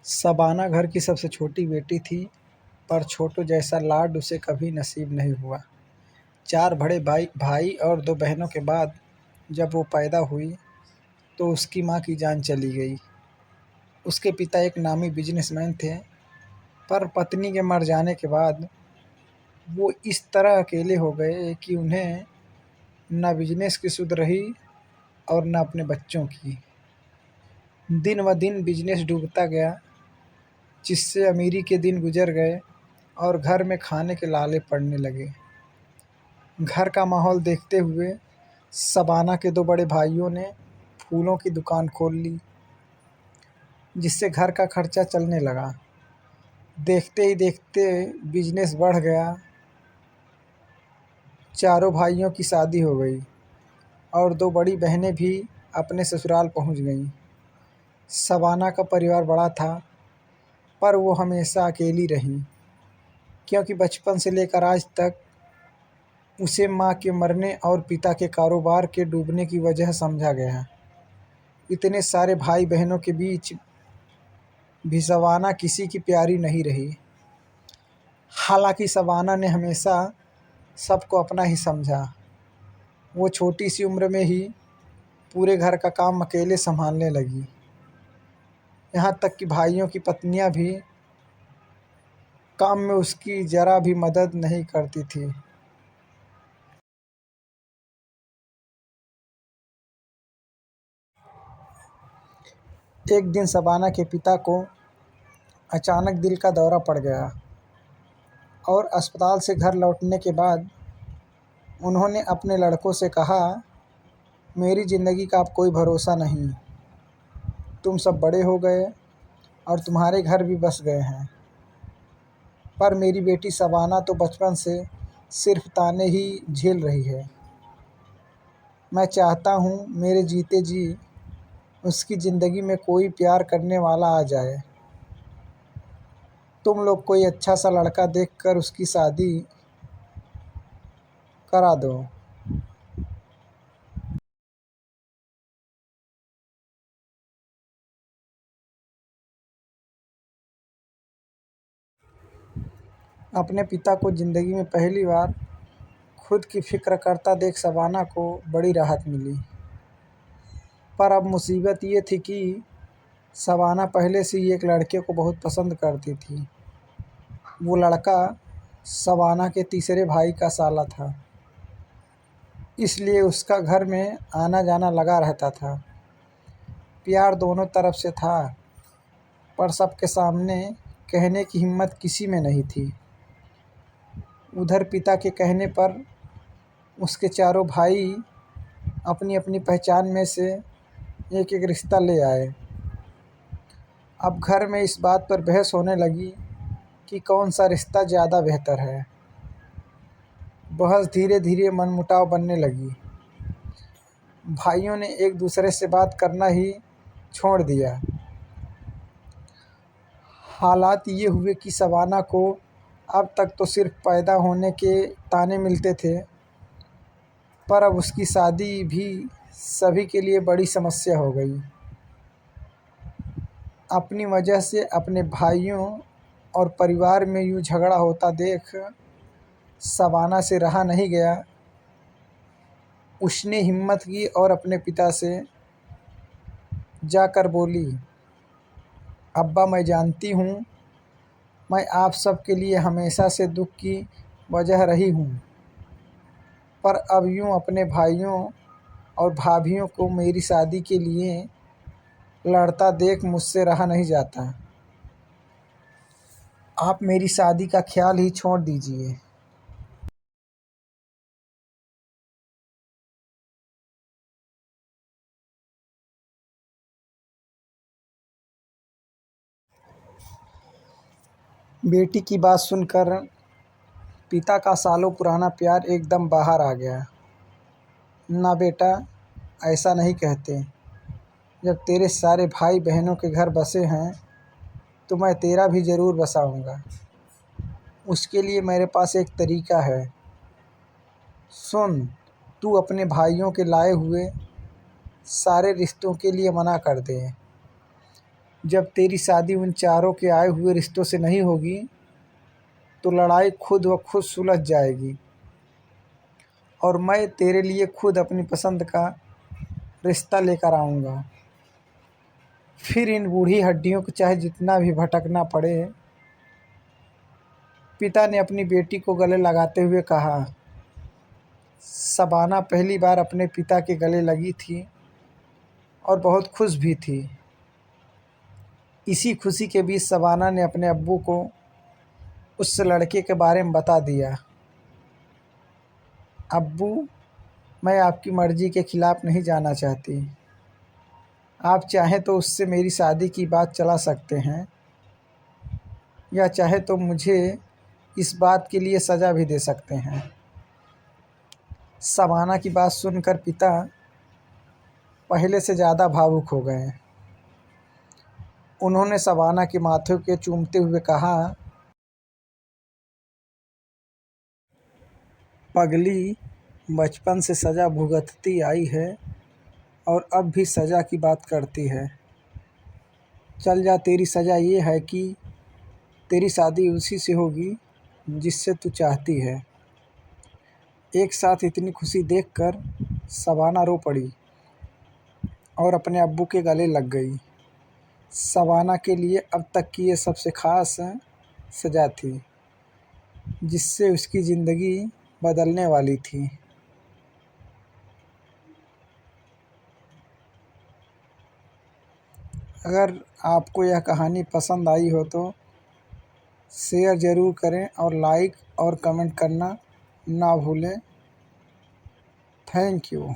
शबाना घर की सबसे छोटी बेटी थी, पर छोटू जैसा लाड उसे कभी नसीब नहीं हुआ। 4 बड़े भाई और 2 बहनों के बाद जब वो पैदा हुई तो उसकी माँ की जान चली गई। उसके पिता एक नामी बिजनेसमैन थे, पर पत्नी के मर जाने के बाद वो इस तरह अकेले हो गए कि उन्हें न बिजनेस की सुध रही और न अपने बच्चों की। दिन ब दिन बिजनेस डूबता गया, जिससे अमीरी के दिन गुजर गए और घर में खाने के लाले पड़ने लगे। घर का माहौल देखते हुए शबाना के 2 बड़े भाइयों ने फूलों की दुकान खोल ली, जिससे घर का खर्चा चलने लगा। देखते ही देखते बिजनेस बढ़ गया। चारों भाइयों की शादी हो गई और 2 बड़ी बहनें भी अपने ससुराल पहुंच गईं। शबाना का परिवार बड़ा था, पर वो हमेशा अकेली रही, क्योंकि बचपन से लेकर आज तक उसे माँ के मरने और पिता के कारोबार के डूबने की वजह समझा गया। इतने सारे भाई बहनों के बीच भी शबाना किसी की प्यारी नहीं रही। हालांकि शबाना ने हमेशा सबको अपना ही समझा। वो छोटी सी उम्र में ही पूरे घर का काम अकेले संभालने लगी। यहाँ तक कि भाइयों की पत्नियाँ भी काम में उसकी ज़रा भी मदद नहीं करती थी। एक दिन शबाना के पिता को अचानक दिल का दौरा पड़ गया और अस्पताल से घर लौटने के बाद उन्होंने अपने लड़कों से कहा, मेरी ज़िंदगी का अब कोई भरोसा नहीं। तुम सब बड़े हो गए और तुम्हारे घर भी बस गए हैं, पर मेरी बेटी शबाना तो बचपन से सिर्फ ताने ही झेल रही है। मैं चाहता हूँ मेरे जीते जी उसकी ज़िंदगी में कोई प्यार करने वाला आ जाए। तुम लोग कोई अच्छा सा लड़का देखकर उसकी शादी करा दो। अपने पिता को ज़िंदगी में पहली बार खुद की फ़िक्र करता देख शबाना को बड़ी राहत मिली। पर अब मुसीबत ये थी कि शबाना पहले से ही एक लड़के को बहुत पसंद करती थी। वो लड़का शबाना के तीसरे भाई का साला था, इसलिए उसका घर में आना जाना लगा रहता था। प्यार दोनों तरफ से था, पर सबके सामने कहने की हिम्मत किसी में नहीं थी। उधर पिता के कहने पर उसके चारों भाई अपनी अपनी पहचान में से एक एक रिश्ता ले आए। अब घर में इस बात पर बहस होने लगी कि कौन सा रिश्ता ज़्यादा बेहतर है। बहस धीरे धीरे मनमुटाव बनने लगी। भाइयों ने एक दूसरे से बात करना ही छोड़ दिया। हालात ये हुए कि शबाना को अब तक तो सिर्फ पैदा होने के ताने मिलते थे, पर अब उसकी शादी भी सभी के लिए बड़ी समस्या हो गई। अपनी वजह से अपने भाइयों और परिवार में यूँ झगड़ा होता देख शबाना से रहा नहीं गया। उसने हिम्मत की और अपने पिता से जाकर बोली, अब्बा, मैं जानती हूँ मैं आप सब के लिए हमेशा से दुख की वजह रही हूँ, पर अब यूँ अपने भाइयों और भाभियों को मेरी शादी के लिए लड़ता देख मुझसे रहा नहीं जाता। आप मेरी शादी का ख्याल ही छोड़ दीजिए। बेटी की बात सुनकर पिता का सालों पुराना प्यार एकदम बाहर आ गया। ना बेटा, ऐसा नहीं कहते। जब तेरे सारे भाई बहनों के घर बसे हैं तो मैं तेरा भी ज़रूर बसाऊंगा। उसके लिए मेरे पास एक तरीका है। सुन, तू अपने भाइयों के लाए हुए सारे रिश्तों के लिए मना कर दे। जब तेरी शादी उन चारों के आए हुए रिश्तों से नहीं होगी तो लड़ाई खुद व खुद सुलझ जाएगी और मैं तेरे लिए खुद अपनी पसंद का रिश्ता लेकर आऊँगा। फिर इन बूढ़ी हड्डियों को चाहे जितना भी भटकना पड़े। पिता ने अपनी बेटी को गले लगाते हुए कहा। शबाना पहली बार अपने पिता के गले लगी थी और बहुत खुश भी थी। इसी खुशी के बीच शबाना ने अपने अब्बू को उस लड़के के बारे में बता दिया। अब्बू, मैं आपकी मर्ज़ी के ख़िलाफ़ नहीं जाना चाहती। आप चाहें तो उससे मेरी शादी की बात चला सकते हैं या चाहे तो मुझे इस बात के लिए सज़ा भी दे सकते हैं। शबाना की बात सुनकर पिता पहले से ज़्यादा भावुक हो गए। उन्होंने शबाना के माथे को चूमते हुए कहा, पगली बचपन से सज़ा भुगतती आई है और अब भी सज़ा की बात करती है। चल जा, तेरी सज़ा ये है कि तेरी शादी उसी से होगी जिससे तू चाहती है। एक साथ इतनी खुशी देखकर शबाना रो पड़ी और अपने अब्बू के गले लग गई। शबाना के लिए अब तक की ये सबसे ख़ास सज़ा थी जिससे उसकी ज़िंदगी बदलने वाली थी। अगर आपको यह कहानी पसंद आई हो तो शेयर ज़रूर करें और लाइक और कमेंट करना ना भूलें। Thank you.